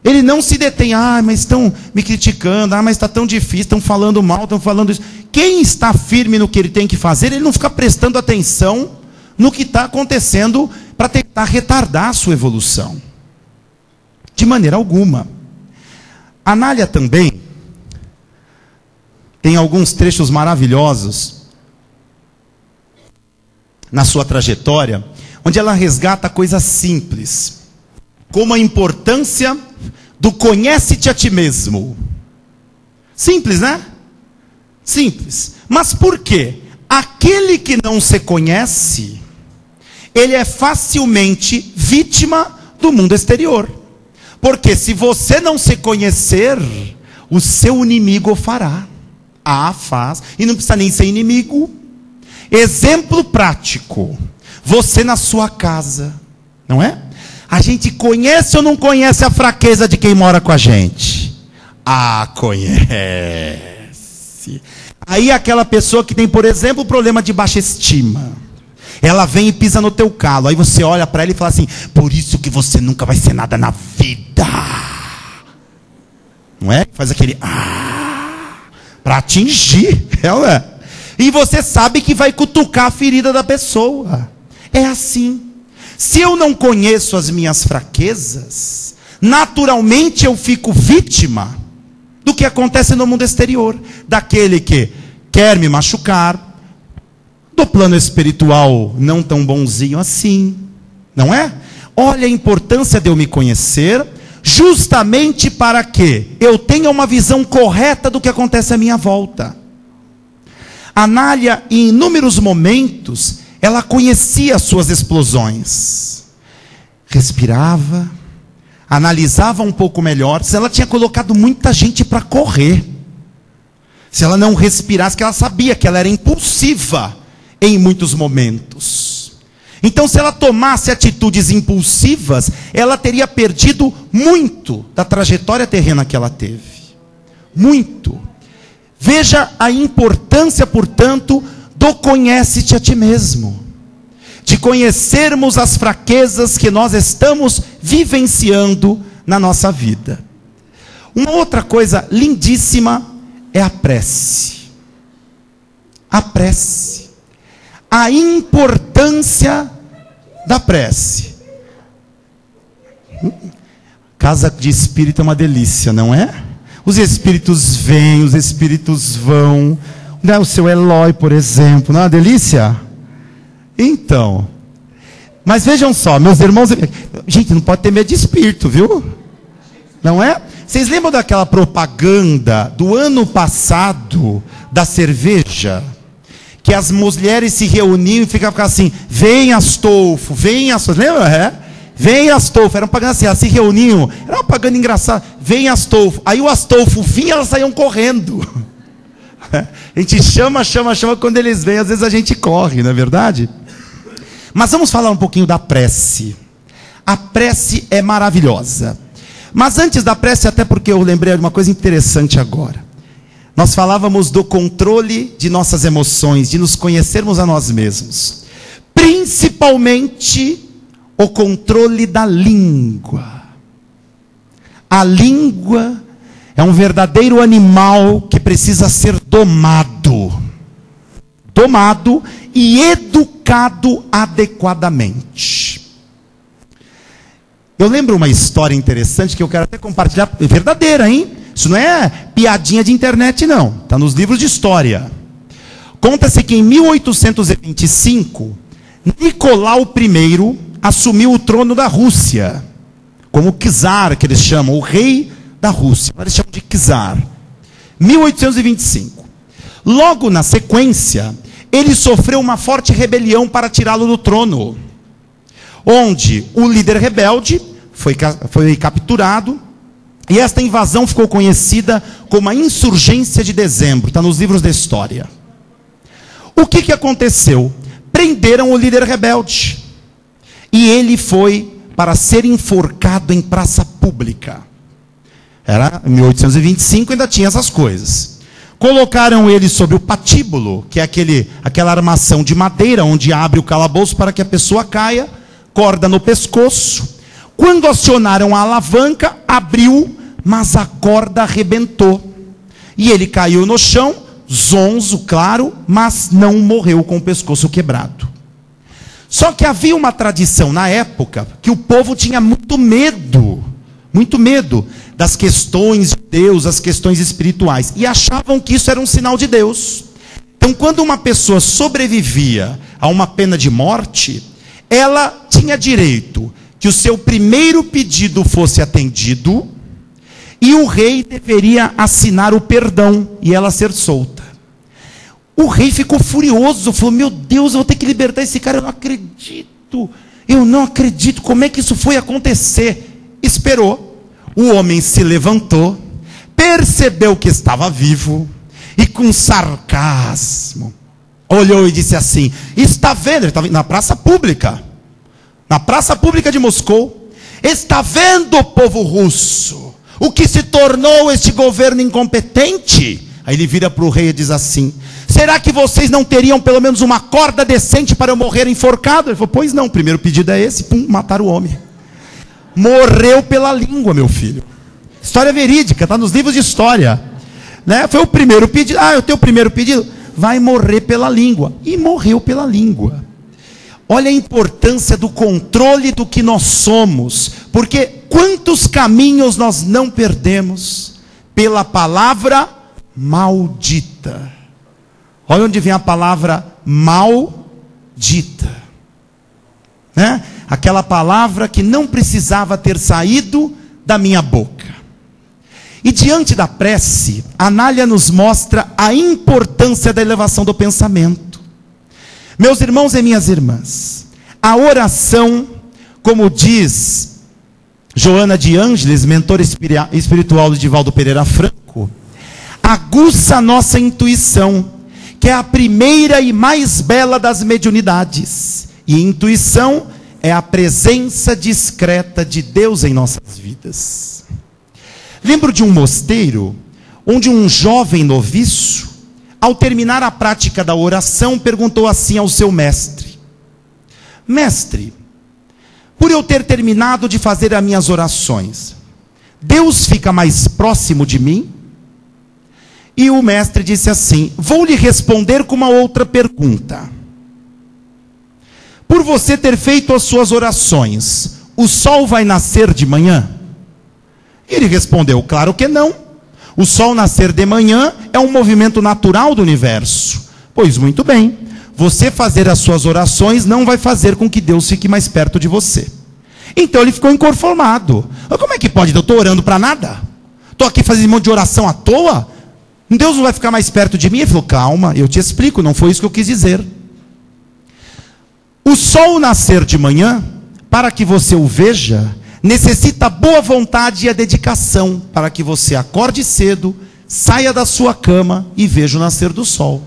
Ele não se detém: mas estão me criticando, mas está tão difícil, estão falando mal, estão falando isso. Quem está firme no que ele tem que fazer, ele não fica prestando atenção no que está acontecendo para tentar retardar a sua evolução. De maneira alguma. A Nália também tem alguns trechos maravilhosos na sua trajetória, onde ela resgata coisas simples, como a importância do conhece-te a ti mesmo. Simples, né? Simples. Mas por quê? Aquele que não se conhece, ele é facilmente vítima do mundo exterior. Porque se você não se conhecer, o seu inimigo o fará. Faz. E não precisa nem ser inimigo. Exemplo prático. Você na sua casa, não é? A gente conhece ou não conhece a fraqueza de quem mora com a gente? Ah, conhece. Aí aquela pessoa que tem, por exemplo, problema de baixa estima. Ela vem e pisa no teu calo. Aí você olha para ela e fala assim: por isso que você nunca vai ser nada na vida. Não é? Faz aquele para atingir. E você sabe que vai cutucar a ferida da pessoa. É assim. Se eu não conheço as minhas fraquezas, naturalmente eu fico vítima do que acontece no mundo exterior. Daquele que quer me machucar, do plano espiritual não tão bonzinho assim, não é? Olha a importância de eu me conhecer, justamente para que eu tenha uma visão correta do que acontece à minha volta. Anália, em inúmeros momentos, ela conhecia as suas explosões. Respirava, analisava um pouco melhor, se ela tinha colocado muita gente para correr. Se ela não respirasse, que ela sabia que ela era impulsiva em muitos momentos. Então, se ela tomasse atitudes impulsivas, ela teria perdido muito da trajetória terrena que ela teve. Muito. Veja a importância, portanto, do conhece-te a ti mesmo. De conhecermos as fraquezas que nós estamos vivenciando na nossa vida. Uma outra coisa lindíssima é a prece. A prece. A importância da prece. Casa de espírito é uma delícia, não é? Os espíritos vêm, os espíritos vão. O seu Eloy, por exemplo, não é uma delícia? Então, mas vejam só, meus irmãos, gente, não pode ter medo de espírito, viu? Não é? Vocês lembram daquela propaganda do ano passado, da cerveja? Que as mulheres se reuniam e ficavam assim: vem Astolfo, vem Astolfo, lembra? Vem Astolfo, era uma propaganda assim, elas se reuniam, era uma propaganda engraçada, vem Astolfo, aí o Astolfo vinha e elas saíam correndo. A gente chama, quando eles vêm, às vezes a gente corre, não é verdade? Mas vamos falar um pouquinho da prece. A prece é maravilhosa. Mas antes da prece, até porque eu lembrei de uma coisa interessante agora. Nós falávamos do controle de nossas emoções, de nos conhecermos a nós mesmos. Principalmente o controle da língua. A língua é um verdadeiro animal que precisa ser domado. Domado e educado adequadamente. Eu lembro uma história interessante que eu quero até compartilhar, é verdadeira, hein? Isso não é piadinha de internet, não. Está nos livros de história. Conta-se que em 1825, Nicolau I assumiu o trono da Rússia, como czar, que eles chamam, o rei da Rússia. Eles chamam de czar. 1825. Logo na sequência, ele sofreu uma forte rebelião para tirá-lo do trono, onde o líder rebelde foi capturado, e esta invasão ficou conhecida como a insurgência de dezembro. Está nos livros da história. O que aconteceu? Prenderam o líder rebelde, e ele foi para ser enforcado em praça pública. Era 1825, ainda tinha essas coisas. Colocaram ele sobre o patíbulo, que é aquela armação de madeira, onde abre o calabouço para que a pessoa caia, corda no pescoço. Quando acionaram a alavanca, abriu, mas a corda arrebentou. E ele caiu no chão, zonzo, claro, mas não morreu com o pescoço quebrado. Só que havia uma tradição na época, que o povo tinha muito medo das questões de Deus, as questões espirituais, e achavam que isso era um sinal de Deus. Então, quando uma pessoa sobrevivia a uma pena de morte, ela tinha direito que o seu primeiro pedido fosse atendido, e o rei deveria assinar o perdão, e ela ser solta. O rei ficou furioso, falou: meu Deus, eu vou ter que libertar esse cara, eu não acredito, como é que isso foi acontecer? Esperou. O homem se levantou, percebeu que estava vivo, e com sarcasmo, olhou e disse assim: está vendo? Ele estava na praça pública de Moscou. Está vendo, povo russo, o que se tornou este governo incompetente? Aí ele vira para o rei e diz assim: será que vocês não teriam pelo menos uma corda decente para eu morrer enforcado? Ele falou: pois não, o primeiro pedido é esse. Pum, mataram o homem. Morreu pela língua, meu filho. História verídica, está nos livros de história, né? Foi o primeiro pedido. Eu tenho o primeiro pedido. Vai morrer pela língua. E morreu pela língua. Olha a importância do controle do que nós somos. Porque quantos caminhos nós não perdemos pela palavra maldita. Olha onde vem a palavra maldita, né? Aquela palavra que não precisava ter saído da minha boca. E diante da prece, Anália nos mostra a importância da elevação do pensamento. Meus irmãos e minhas irmãs, a oração, como diz Joana de Ângeles, mentora espiritual de Divaldo Pereira Franco, aguça a nossa intuição, que é a primeira e mais bela das mediunidades. E intuição é a presença discreta de Deus em nossas vidas. Lembro de um mosteiro, onde um jovem noviço, ao terminar a prática da oração, perguntou assim ao seu mestre: mestre, por eu ter terminado de fazer as minhas orações, Deus fica mais próximo de mim? E o mestre disse assim: vou lhe responder com uma outra pergunta. Por você ter feito as suas orações, o sol vai nascer de manhã? Ele respondeu: claro que não. O sol nascer de manhã é um movimento natural do universo. Pois muito bem, você fazer as suas orações não vai fazer com que Deus fique mais perto de você. Então ele ficou inconformado. Como é que pode? Eu estou orando para nada? Estou aqui fazendo um monte de oração à toa? Deus não vai ficar mais perto de mim? Ele falou: calma, eu te explico, não foi isso que eu quis dizer. O sol nascer de manhã, para que você o veja, necessita boa vontade e a dedicação, para que você acorde cedo, saia da sua cama e veja o nascer do sol.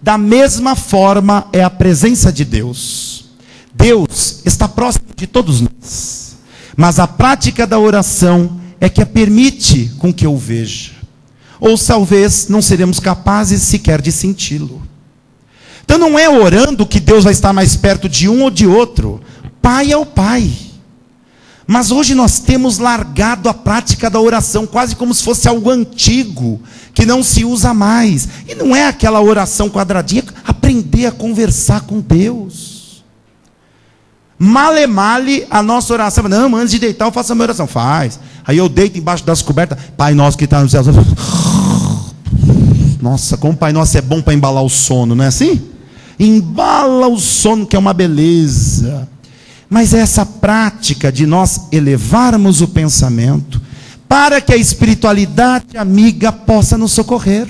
Da mesma forma é a presença de Deus. Deus está próximo de todos nós, mas a prática da oração é que a permite com que eu veja. Ou talvez não seremos capazes sequer de senti-lo. Então não é orando que Deus vai estar mais perto de um ou de outro. Pai é o Pai. Mas hoje nós temos largado a prática da oração, quase como se fosse algo antigo, que não se usa mais. E não é aquela oração quadradinha, aprender a conversar com Deus. Male male a nossa oração. Não, antes de deitar eu faço a minha oração. Faz. Aí eu deito embaixo das cobertas. Pai nosso que está nos céus. Nossa, como o Pai Nosso é bom para embalar o sono, não é assim? Embala o sono, que é uma beleza. Mas é essa prática de nós elevarmos o pensamento para que a espiritualidade amiga possa nos socorrer,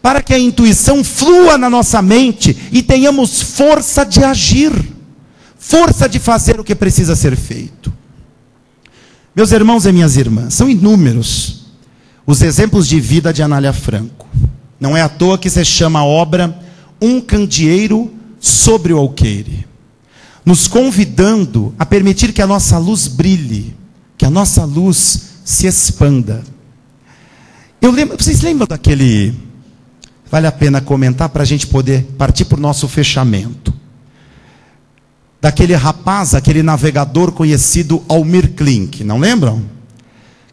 para que a intuição flua na nossa mente e tenhamos força de agir, força de fazer o que precisa ser feito. Meus irmãos e minhas irmãs, são inúmeros os exemplos de vida de Anália Franco. Não é à toa que se chama a obra Um Candeeiro sobre o Alqueire, nos convidando a permitir que a nossa luz brilhe, que a nossa luz se expanda. Vocês lembram daquele, vale a pena comentar para a gente poder partir para o nosso fechamento, daquele rapaz, aquele navegador conhecido Almir Klink, não lembram?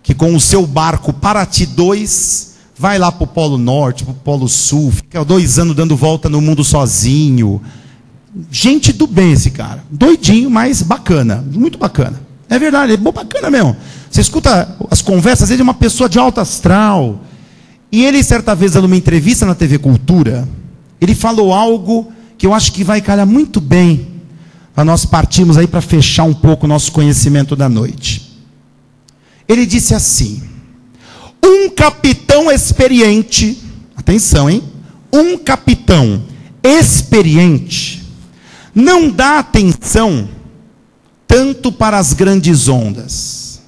Que com o seu barco Paraty 2, vai lá para o Polo Norte, para o Polo Sul, fica 2 anos dando volta no mundo sozinho. Gente do bem esse cara, doidinho, mas bacana, muito bacana. É verdade, é bacana mesmo. Você escuta as conversas dele, é uma pessoa de alto astral. E ele, certa vez, numa entrevista na TV Cultura, ele falou algo que eu acho que vai calhar muito bem para nós partirmos aí para fechar um pouco o nosso conhecimento da noite. Ele disse assim: um capitão experiente, atenção, hein? Um capitão experiente não dá atenção tanto para as grandes ondas,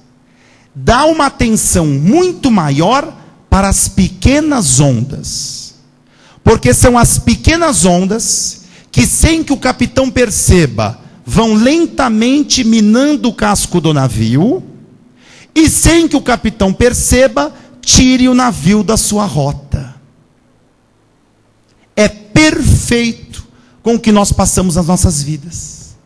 dá uma atenção muito maior para as pequenas ondas, Porque são as pequenas ondas que, sem que o capitão perceba, vão lentamente minando o casco do navio, e sem que o capitão perceba, tire o navio da sua rota. É perfeito com o que nós passamos nas nossas vidas.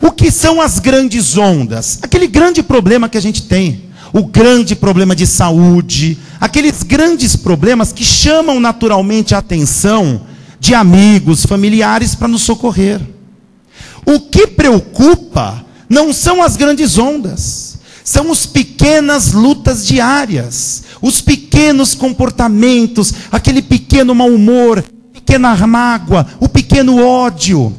O que são as grandes ondas? Aquele grande problema que a gente tem, o grande problema de saúde, aqueles grandes problemas que chamam naturalmente a atenção de amigos, familiares para nos socorrer. O que preocupa não são as grandes ondas, são as pequenas lutas diárias, os pequenos comportamentos, aquele pequeno mau humor, pequena mágoa, o pequeno ódio,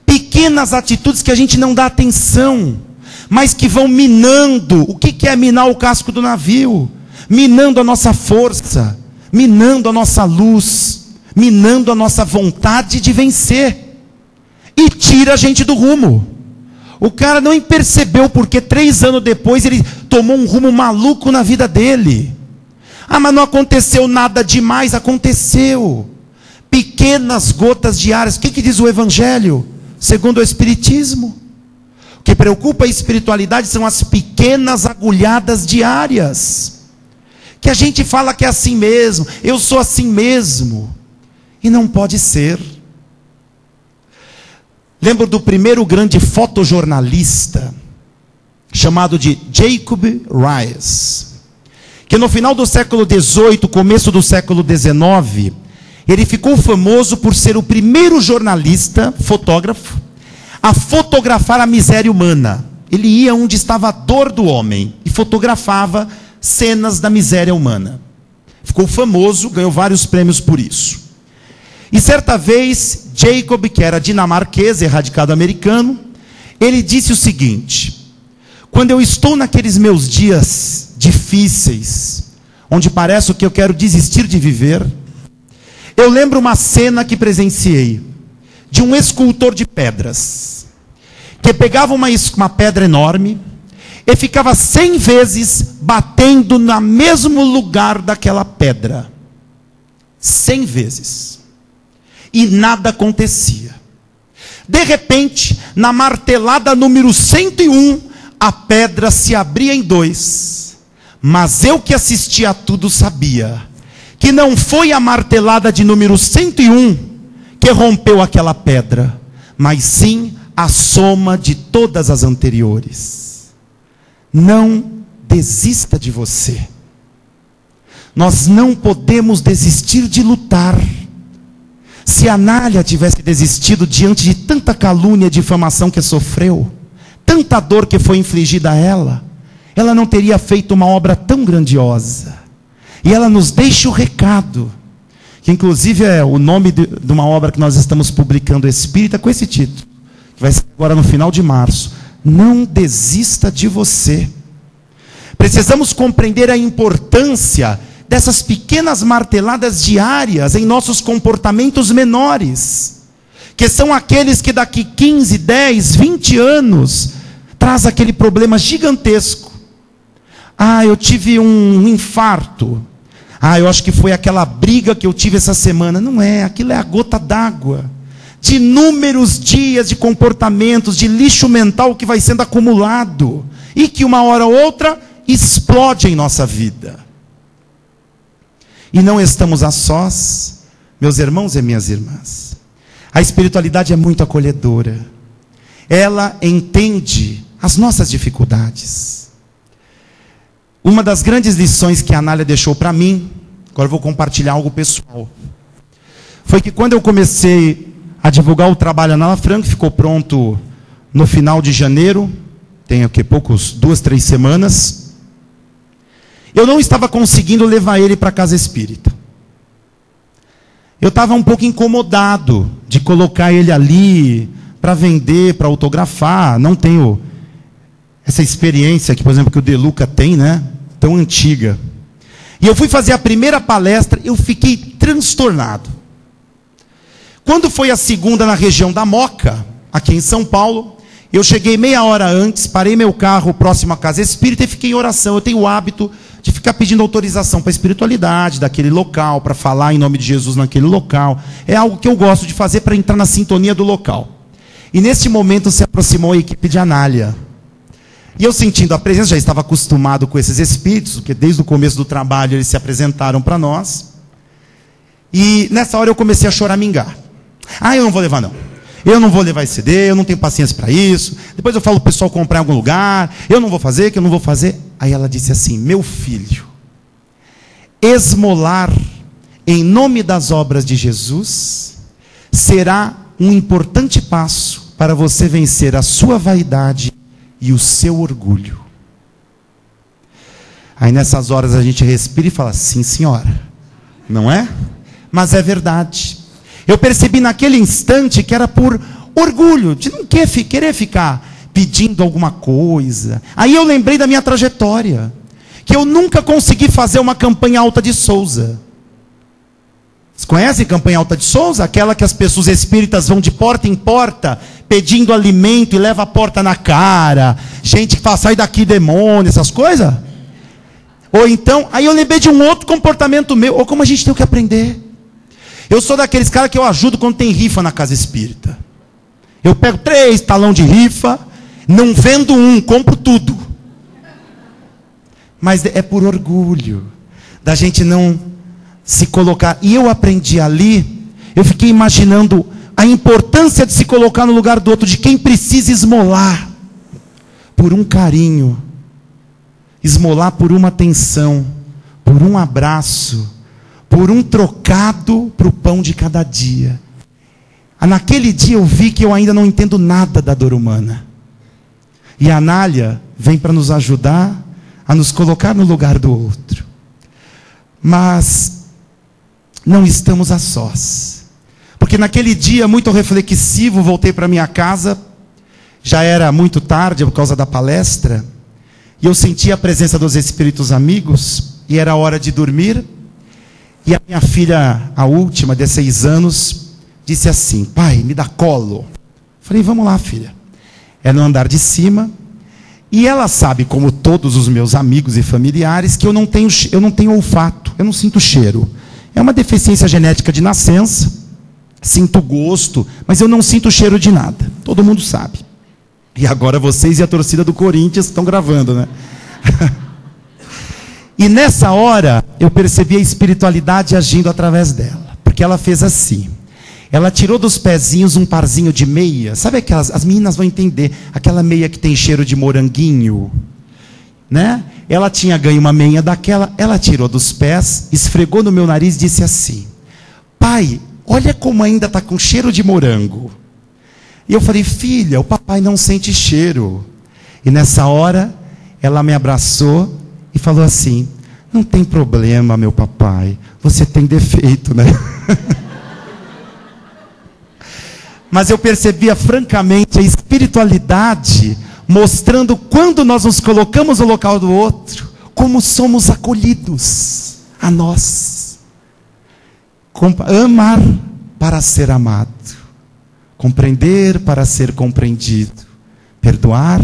pequenas atitudes que a gente não dá atenção, mas que vão minando. O que é minar o casco do navio? Minando a nossa força, minando a nossa luz, minando a nossa vontade de vencer. E tira a gente do rumo. O cara não percebeu porque 3 anos depois ele tomou um rumo maluco na vida dele. Ah, mas não aconteceu nada demais. Aconteceu. Pequenas gotas diárias. O que diz o Evangelho? Segundo o Espiritismo. O que preocupa a espiritualidade são as pequenas agulhadas diárias. Que a gente fala que é assim mesmo. Eu sou assim mesmo. E não pode ser. Lembro do primeiro grande fotojornalista, chamado de Jacob Riis, que no final do século XVIII, começo do século XIX, ele ficou famoso por ser o primeiro jornalista, fotógrafo, a fotografar a miséria humana. Ele ia onde estava a dor do homem e fotografava cenas da miséria humana. Ficou famoso, ganhou vários prêmios por isso. E certa vez, Jacob, que era dinamarquês, erradicado americano, ele disse o seguinte: quando eu estou naqueles meus dias difíceis, onde parece que eu quero desistir de viver, eu lembro uma cena que presenciei, de um escultor de pedras, que pegava uma pedra enorme, e ficava 100 vezes batendo no mesmo lugar daquela pedra. 100 vezes. E nada acontecia. De repente, na martelada número 101, a pedra se abria em 2. Mas eu que assistia a tudo sabia que não foi a martelada de número 101 que rompeu aquela pedra, mas sim a soma de todas as anteriores. Não desista de você. Nós não podemos desistir de lutar. Se Anália tivesse desistido diante de tanta calúnia e difamação que sofreu, tanta dor que foi infligida a ela, ela não teria feito uma obra tão grandiosa. E ela nos deixa o recado, que inclusive é o nome de uma obra que nós estamos publicando espírita, com esse título, que vai ser agora no final de março. Não desista de você. Precisamos compreender a importância dessas pequenas marteladas diárias em nossos comportamentos menores, que são aqueles que daqui 15, 10, 20 anos traz aquele problema gigantesco. Ah, eu tive um infarto. Ah, eu acho que foi aquela briga que eu tive essa semana. Não é, aquilo é a gota d'água de inúmeros dias de comportamentos, de lixo mental que vai sendo acumulado e que uma hora ou outra explode em nossa vida. E não estamos a sós, meus irmãos e minhas irmãs. A espiritualidade é muito acolhedora. Ela entende as nossas dificuldades. Uma das grandes lições que a Anália deixou para mim, agora eu vou compartilhar algo pessoal, foi que quando eu comecei a divulgar o trabalho Anália Franco, ficou pronto no final de janeiro, tem aqui poucos, 2, 3 semanas, eu não estava conseguindo levar ele para a casa espírita. Eu estava um pouco incomodado de colocar ele ali para vender, para autografar. Não tenho essa experiência que, por exemplo, que o De Luca tem, né? Tão antiga. E eu fui fazer a primeira palestra, eu fiquei transtornado. Quando foi a segunda na região da Moca, aqui em São Paulo, eu cheguei meia hora antes, parei meu carro próximo à casa espírita e fiquei em oração. Eu tenho o hábito de ficar pedindo autorização para a espiritualidade daquele local, para falar em nome de Jesus naquele local. É algo que eu gosto de fazer para entrar na sintonia do local. E nesse momento se aproximou a equipe de Anália. E eu, sentindo a presença, já estava acostumado com esses espíritos, porque desde o começo do trabalho eles se apresentaram para nós. E nessa hora eu comecei a choramingar. Eu não vou levar não. Eu não vou levar esse CD, eu não tenho paciência para isso. Depois eu falo para o pessoal comprar em algum lugar. Eu não vou fazer, que eu não vou fazer. Aí ela disse assim: meu filho, esmolar em nome das obras de Jesus será um importante passo para você vencer a sua vaidade e o seu orgulho. Aí nessas horas a gente respira e fala: sim, senhora. Não é? Mas é verdade. Eu percebi naquele instante que era por orgulho, de não querer ficar pedindo alguma coisa. Aí eu lembrei da minha trajetória, que eu nunca consegui fazer uma campanha Alta de Souza. Vocês conhecem campanha Alta de Souza? Aquela que as pessoas espíritas vão de porta em porta, pedindo alimento e leva a porta na cara. Gente que fala: sai daqui, demônio, essas coisas. Ou então, aí eu lembrei de um outro comportamento meu, ou como a gente tem que aprender. Eu sou daqueles caras que eu ajudo quando tem rifa na casa espírita. Eu pego 3 talão de rifa, não vendo um, compro tudo. Mas é por orgulho, da gente não se colocar. E eu aprendi ali, eu fiquei imaginando a importância de se colocar no lugar do outro, de quem precisa esmolar por um carinho, esmolar por uma atenção, por um abraço, por um trocado para o pão de cada dia. Naquele dia eu vi que eu ainda não entendo nada da dor humana. E a Anália vem para nos ajudar a nos colocar no lugar do outro. Mas não estamos a sós. Porque naquele dia, muito reflexivo, voltei para minha casa. Já era muito tarde por causa da palestra. E eu senti a presença dos espíritos amigos. E era hora de dormir. E a minha filha, a última, de 6 anos, disse assim: pai, me dá colo. Falei: vamos lá, filha. É no andar de cima. E ela sabe, como todos os meus amigos e familiares, que eu não tenho olfato, eu não sinto cheiro. É uma deficiência genética de nascença. Sinto gosto, mas eu não sinto cheiro de nada. Todo mundo sabe. E agora vocês e a torcida do Corinthians estão gravando, né? E nessa hora, eu percebi a espiritualidade agindo através dela. Porque ela fez assim. Ela tirou dos pezinhos um parzinho de meia. Sabe aquelas, as meninas vão entender, aquela meia que tem cheiro de moranguinho, né? Ela tinha ganho uma meia daquela, ela tirou dos pés, esfregou no meu nariz e disse assim: pai, olha como ainda está com cheiro de morango. E eu falei: filha, o papai não sente cheiro. E nessa hora, ela me abraçou e falou assim: não tem problema, meu papai, você tem defeito, né? Mas eu percebia francamente a espiritualidade mostrando, quando nós nos colocamos no local do outro, como somos acolhidos a nós. Amar para ser amado, compreender para ser compreendido, perdoar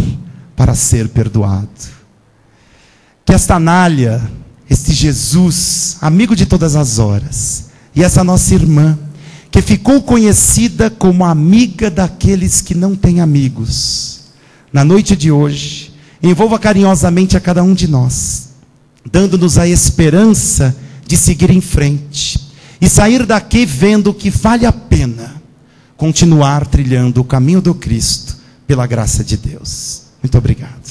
para ser perdoado. Que esta Anália, este Jesus, amigo de todas as horas, e essa nossa irmã, que ficou conhecida como amiga daqueles que não têm amigos, na noite de hoje, envolva carinhosamente a cada um de nós, dando-nos a esperança de seguir em frente, e sair daqui vendo que vale a pena continuar trilhando o caminho do Cristo, pela graça de Deus. Muito obrigado.